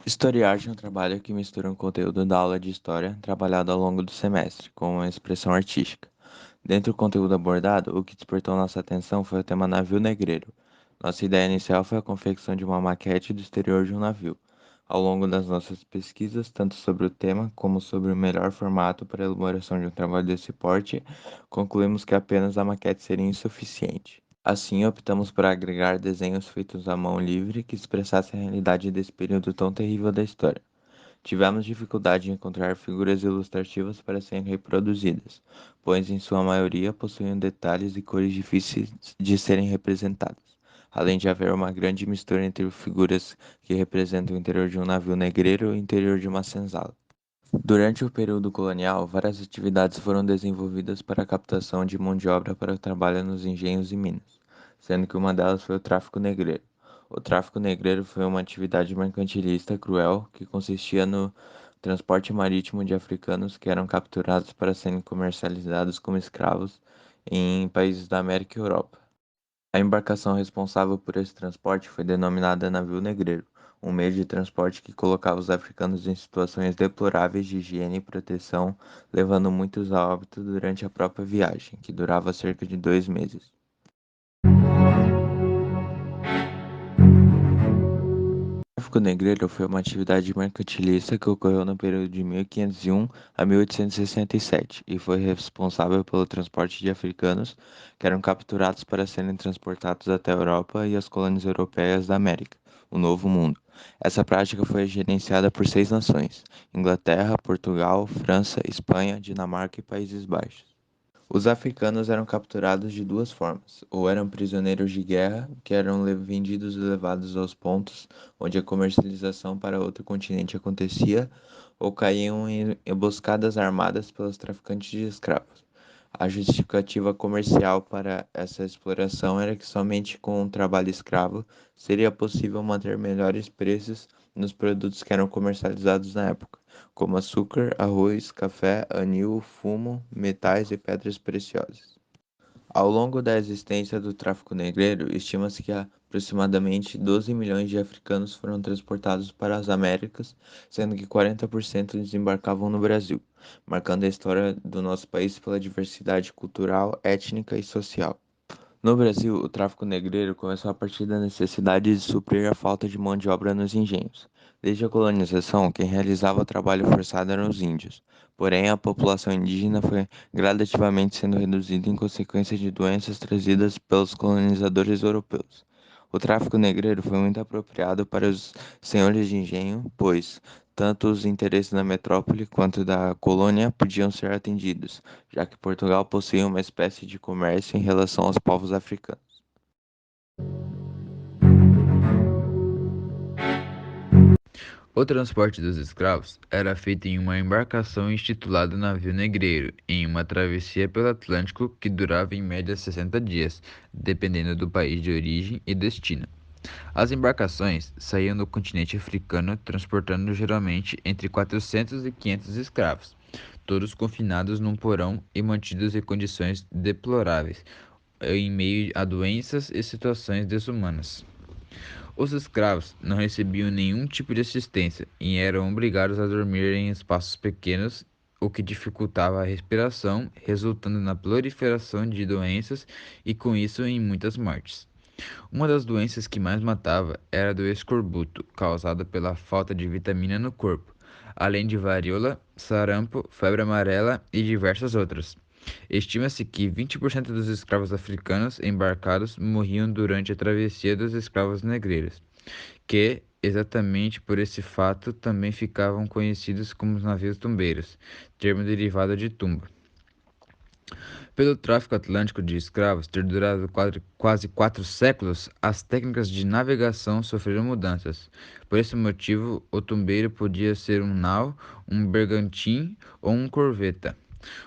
Historiarte é um trabalho que mistura um conteúdo da aula de história, trabalhado ao longo do semestre, com uma expressão artística. Dentro do conteúdo abordado, o que despertou nossa atenção foi o tema navio negreiro. Nossa ideia inicial foi a confecção de uma maquete do exterior de um navio. Ao longo das nossas pesquisas, tanto sobre o tema como sobre o melhor formato para a elaboração de um trabalho desse porte, concluímos que apenas a maquete seria insuficiente. Assim, optamos por agregar desenhos feitos à mão livre que expressassem a realidade desse período tão terrível da história. Tivemos dificuldade em encontrar figuras ilustrativas para serem reproduzidas, pois em sua maioria possuíam detalhes e cores difíceis de serem representadas, além de haver uma grande mistura entre figuras que representam o interior de um navio negreiro e o interior de uma senzala. Durante o período colonial, várias atividades foram desenvolvidas para a captação de mão de obra para o trabalho nos engenhos e minas, sendo que uma delas foi o tráfico negreiro. O tráfico negreiro foi uma atividade mercantilista cruel que consistia no transporte marítimo de africanos que eram capturados para serem comercializados como escravos em países da América e Europa. A embarcação responsável por esse transporte foi denominada navio negreiro, um meio de transporte que colocava os africanos em situações deploráveis de higiene e proteção, levando muitos a óbito durante a própria viagem, que durava cerca de 2 meses. O tráfico negreiro foi uma atividade mercantilista que ocorreu no período de 1501 a 1867 e foi responsável pelo transporte de africanos que eram capturados para serem transportados até a Europa e as colônias europeias da América, o Novo Mundo. Essa prática foi gerenciada por 6 nações: Inglaterra, Portugal, França, Espanha, Dinamarca e Países Baixos. Os africanos eram capturados de duas formas: ou eram prisioneiros de guerra, que eram vendidos e levados aos pontos onde a comercialização para outro continente acontecia, ou caíam em emboscadas armadas pelos traficantes de escravos. A justificativa comercial para essa exploração era que somente com o trabalho escravo seria possível manter melhores preços nos produtos que eram comercializados na época, como açúcar, arroz, café, anil, fumo, metais e pedras preciosas. Ao longo da existência do tráfico negreiro, estima-se que aproximadamente 12 milhões de africanos foram transportados para as Américas, sendo que 40% desembarcavam no Brasil, marcando a história do nosso país pela diversidade cultural, étnica e social. No Brasil, o tráfico negreiro começou a partir da necessidade de suprir a falta de mão de obra nos engenhos. Desde a colonização, quem realizava o trabalho forçado eram os índios. Porém, a população indígena foi gradativamente sendo reduzida em consequência de doenças trazidas pelos colonizadores europeus. O tráfico negreiro foi muito apropriado para os senhores de engenho, pois tanto os interesses da metrópole quanto da colônia podiam ser atendidos, já que Portugal possuía uma espécie de comércio em relação aos povos africanos. O transporte dos escravos era feito em uma embarcação intitulada Navio Negreiro, em uma travessia pelo Atlântico que durava em média 60 dias, dependendo do país de origem e destino. As embarcações saíam do continente africano transportando geralmente entre 400 e 500 escravos, todos confinados num porão e mantidos em condições deploráveis, em meio a doenças e situações desumanas. Os escravos não recebiam nenhum tipo de assistência e eram obrigados a dormir em espaços pequenos, o que dificultava a respiração, resultando na proliferação de doenças e, com isso, em muitas mortes. Uma das doenças que mais matava era a do escorbuto, causada pela falta de vitamina no corpo, além de varíola, sarampo, febre amarela e diversas outras. Estima-se que 20% dos escravos africanos embarcados morriam durante a travessia dos escravos negreiros, que, exatamente por esse fato, também ficavam conhecidos como os navios tumbeiros, termo derivado de tumba. Pelo tráfico atlântico de escravos ter durado quase 4 séculos, as técnicas de navegação sofreram mudanças. Por esse motivo, o tumbeiro podia ser um nau, um bergantim ou um corveta.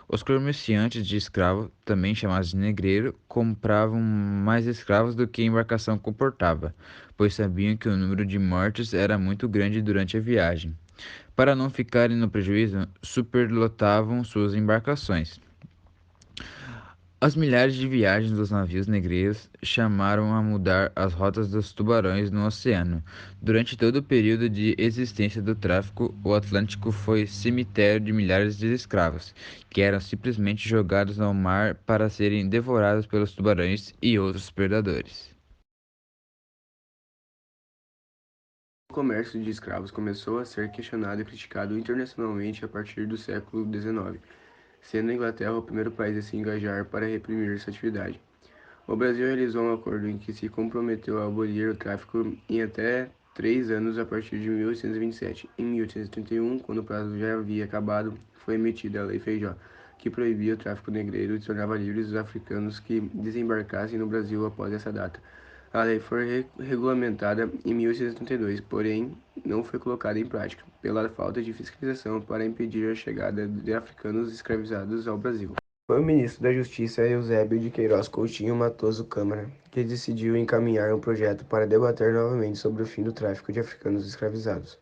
Os comerciantes de escravo, também chamados de negreiro, compravam mais escravos do que a embarcação comportava, pois sabiam que o número de mortes era muito grande durante a viagem. Para não ficarem no prejuízo, superlotavam suas embarcações. As milhares de viagens dos navios negreiros chamaram a mudar as rotas dos tubarões no oceano. Durante todo o período de existência do tráfico, o Atlântico foi cemitério de milhares de escravos, que eram simplesmente jogados ao mar para serem devorados pelos tubarões e outros predadores. O comércio de escravos começou a ser questionado e criticado internacionalmente a partir do século XIX, sendo a Inglaterra o primeiro país a se engajar para reprimir essa atividade. O Brasil realizou um acordo em que se comprometeu a abolir o tráfico em até 3 anos a partir de 1827. Em 1831, quando o prazo já havia acabado, foi emitida a Lei Feijó, que proibia o tráfico negreiro e tornava livres os africanos que desembarcassem no Brasil após essa data. A lei foi regulamentada em 1872, porém não foi colocada em prática, pela falta de fiscalização para impedir a chegada de africanos escravizados ao Brasil. Foi o ministro da Justiça Eusébio de Queiroz Coutinho Matoso Câmara que decidiu encaminhar um projeto para debater novamente sobre o fim do tráfico de africanos escravizados.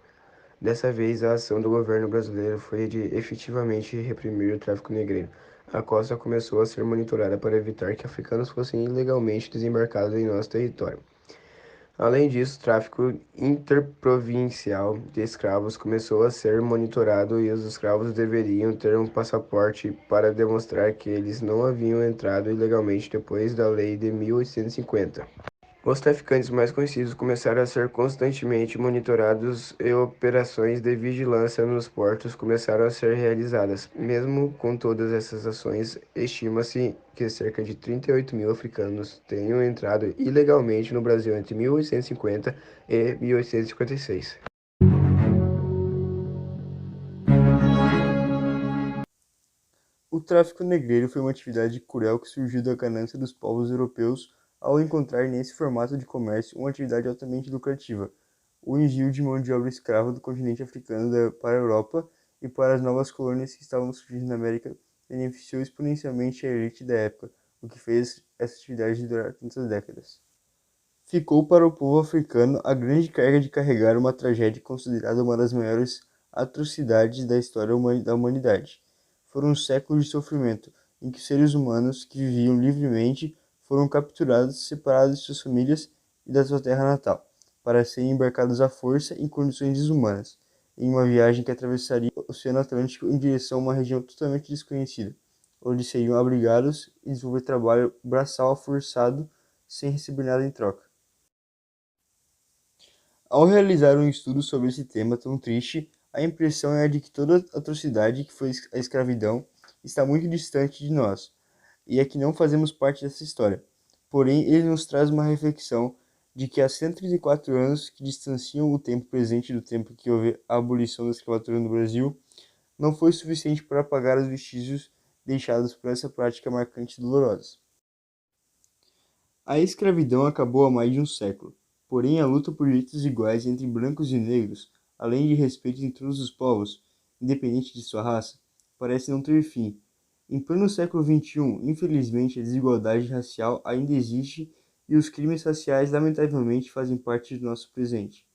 Dessa vez, a ação do governo brasileiro foi de efetivamente reprimir o tráfico negreiro. A costa começou a ser monitorada para evitar que africanos fossem ilegalmente desembarcados em nosso território. Além disso, o tráfico interprovincial de escravos começou a ser monitorado e os escravos deveriam ter um passaporte para demonstrar que eles não haviam entrado ilegalmente depois da Lei de 1850. Os traficantes mais conhecidos começaram a ser constantemente monitorados e operações de vigilância nos portos começaram a ser realizadas. Mesmo com todas essas ações, estima-se que cerca de 38 mil africanos tenham entrado ilegalmente no Brasil entre 1850 e 1856. O tráfico negreiro foi uma atividade cruel que surgiu da ganância dos povos europeus ao encontrar nesse formato de comércio uma atividade altamente lucrativa. O envio de mão de obra escrava do continente africano para a Europa e para as novas colônias que estavam surgindo na América beneficiou exponencialmente a elite da época, o que fez essa atividade durar tantas décadas. Ficou para o povo africano a grande carga de carregar uma tragédia considerada uma das maiores atrocidades da história da humanidade. Foram séculos de sofrimento, em que seres humanos que viviam livremente foram capturados, separados de suas famílias e da sua terra natal, para serem embarcados à força em condições desumanas, em uma viagem que atravessaria o Oceano Atlântico em direção a uma região totalmente desconhecida, onde seriam abrigados e desenvolver trabalho braçal forçado sem receber nada em troca. Ao realizar um estudo sobre esse tema tão triste, a impressão é a de que toda atrocidade que foi a escravidão está muito distante de nós, e é que não fazemos parte dessa história. Porém, ele nos traz uma reflexão de que há 134 anos que distanciam o tempo presente do tempo que houve a abolição da escravatura no Brasil, não foi suficiente para apagar os vestígios deixados por essa prática marcante e dolorosa. A escravidão acabou há mais de um século, porém a luta por direitos iguais entre brancos e negros, além de respeito em todos os povos, independente de sua raça, parece não ter fim. Em pleno século XXI, infelizmente, a desigualdade racial ainda existe e os crimes raciais lamentavelmente fazem parte do nosso presente.